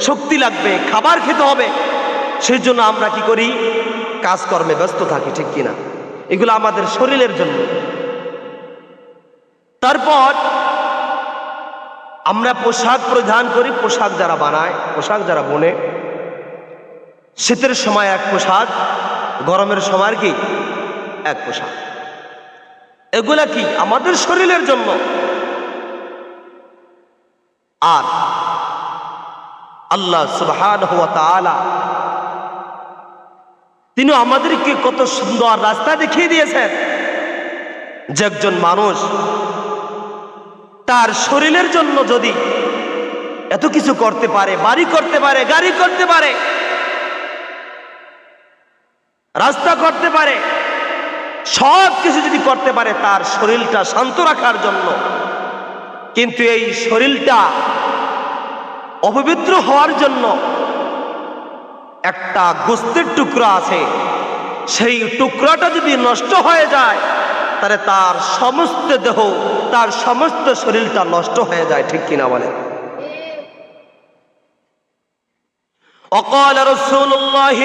শক্তি লাগবে, খাবার খেতে হবে, সেই জন্য আমরা কি করি? কাজকর্মে ব্যস্ত থাকি, ঠিক কিনা? এগুলো আমাদের শরীরের জন্য। তারপর আমরা পোশাক পরিধান করি, পোশাক যারা বানায়, পোশাক যারা বোনে, শীতের সময় এক পোশাক, গরমের সময় কি এক পোশাক। এগুলা কি আমাদের শরীরের জন্য। আর আল্লাহ সুবহানাহু ওয়া তাআলা তিনি আমাদেরকে কত সুন্দর রাস্তা দেখিয়ে দিয়েছেন যে একজন মানুষ তার শরীরের জন্য যদি এত কিছু করতে পারে, বাড়ি করতে পারে, গাড়ি করতে পারে, রাস্তা করতে পারে, সব কিছু যদি করতে পারে তার শরীরটা শান্ত রাখার জন্য, কিন্তু এই শরীরটা অপবিত্র হওয়ার জন্য একটা গোস্তের টুকরা আছে, সেই টুকরাটা যদি নষ্ট হয়ে যায় তাহলে তার সমস্ত দেহ, তার সমস্ত শরীরটা নষ্ট হয়ে যায়, ঠিক কিনা বলে? وقال رسول الله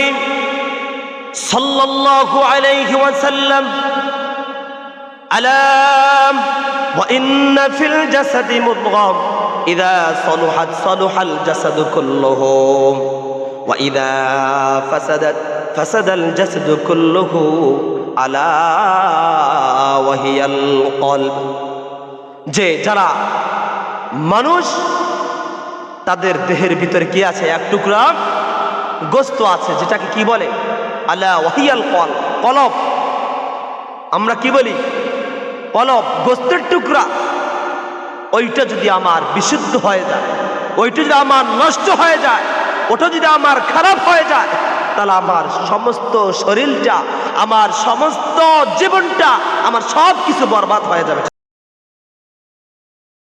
صلى الله عليه وسلم ألا وإن في الجسد مضغة إذا صلحت صلح الجسد كله وإذا فسدت فسد الجسد كله ألا وهي القلب। যে যারা মানুষ তাদের দেহের ভিতরে কি আছে? এক টুকরা গোস্ত আছে, যেটাকে কি বলে? আলা ওয়াহিয়াল কলব। আমরা কি বলি? কলব, গোস্তের টুকরা। ওইটা যদি আমার বিশুদ্ধ হয়ে যায়, ওইটা যদি আমার নষ্ট হয়ে যায়, ওটা যদি আমার খারাপ হয়ে যায়, তাহলে আমার সমস্ত শরীরটা, আমার সমস্ত জীবনটা, আমার সব কিছু বরবাদ হয়ে যাবে।